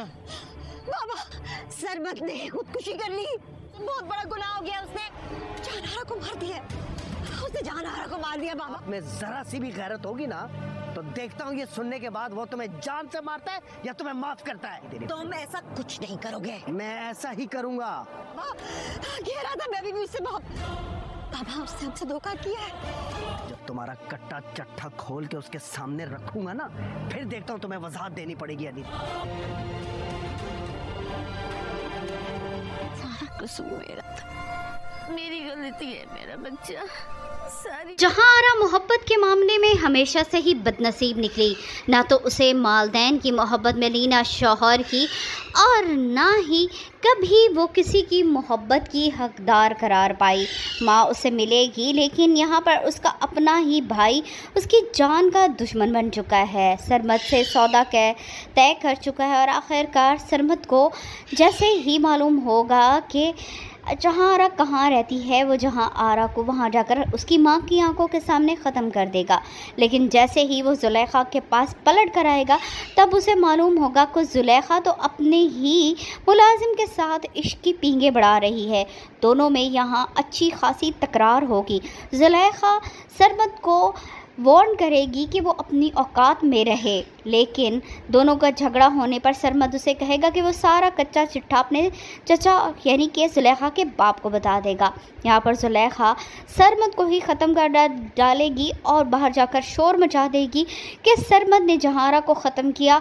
बाबा, सरमत ने खुदकुशी कर ली। बहुत बड़ा गुनाह हो गया, उसने जानहारा को मार दिया। उसने जानहारा को मार दिया बाबा। में जरा सी भी गैरत होगी ना तो देखता हूँ ये सुनने के बाद वो तुम्हें जान से मारता है या तुम्हें माफ करता है। तुम ऐसा कुछ नहीं करोगे। मैं ऐसा ही करूंगा। कह रहा था मैं भी मुझसे बाबा, उसने हमसे धोखा किया है। जब तुम्हारा कट्टा चट्टा खोल के उसके सामने रखूंगा ना, फिर देखता हूँ तुम्हें वजाहत देनी पड़ेगी अनिता। सारा कसूर मेरा था, मेरी गलती है मेरा बच्चा। जहांआरा मोहब्बत के मामले में हमेशा से ही बदनसीब निकली। ना तो उसे मालदैन की मोहब्बत मिली, ना शौहर की, और ना ही कभी वो किसी की मोहब्बत की हकदार करार पाई। माँ उसे मिलेगी, लेकिन यहाँ पर उसका अपना ही भाई उसकी जान का दुश्मन बन चुका है। सरमत से सौदा तय कर चुका है और आखिरकार सरमत को जैसे ही मालूम होगा कि जहांआरा कहाँ रहती है, वो जहांआरा को वहाँ जाकर उसकी माँ की आंखों के सामने ख़त्म कर देगा। लेकिन जैसे ही वो ज़ुलेखा के पास पलट कर आएगा, तब उसे मालूम होगा कि ज़ुलेखा तो अपने ही मुलाजिम के साथ इश्क की पींगे बढ़ा रही है। दोनों में यहाँ अच्छी खासी तकरार होगी। ज़ुलेखा सरमत को वार्न करेगी कि वो अपनी औकात में रहे, लेकिन दोनों का झगड़ा होने पर सरमत उसे कहेगा कि वो सारा कच्चा चिट्ठा अपने चचा यानी कि ज़ुलेखा के बाप को बता देगा। यहाँ पर ज़ुलेखा सरमत को ही ख़त्म कर डालेगी और बाहर जाकर शोर मचा देगी कि सरमत ने जहांआरा को ख़त्म किया।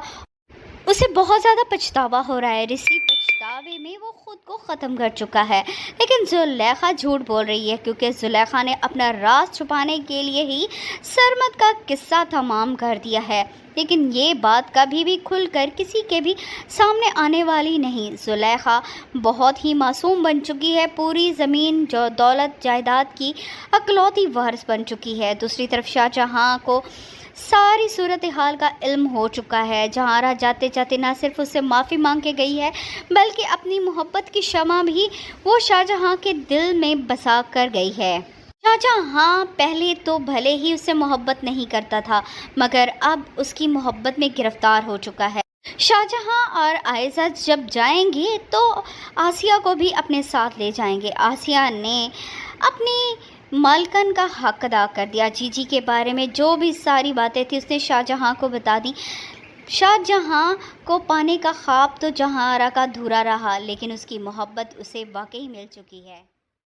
उसे बहुत ज़्यादा पछतावा हो रहा है। इसी पछतावे में वो खुद को ख़त्म कर चुका है। लेकिन ज़ुलेखा झूठ बोल रही है, क्योंकि ज़ुलेखा ने अपना राज छुपाने के लिए ही सरमत का किस्सा तमाम कर दिया है। लेकिन ये बात कभी भी खुलकर किसी के भी सामने आने वाली नहीं। ज़ुलेखा बहुत ही मासूम बन चुकी है, पूरी ज़मीन जो दौलत जायदाद की अकलौती वारिस बन चुकी है। दूसरी तरफ शाहजहां को सारी सूरत हाल का इल्म हो चुका है। जहांआरा जाते जाते ना सिर्फ उससे माफ़ी मांग के गई है, बल्कि अपनी मोहब्बत की शमा भी वो शाहजहां के दिल में बसा कर गई है। शाहजहां पहले तो भले ही उससे मोहब्बत नहीं करता था, मगर अब उसकी मोहब्बत में गिरफ्तार हो चुका है। शाहजहां और आयशा जब जाएंगे तो आसिया को भी अपने साथ ले जाएंगे। आसिया ने अपनी मालकन का हक अदा कर दिया। जीजी के बारे में जो भी सारी बातें थी उसने शाहजहां को बता दी। शाहजहां को पाने का ख्वाब तो जहांआरा का अधूरा रहा, लेकिन उसकी मोहब्बत उसे वाकई मिल चुकी है।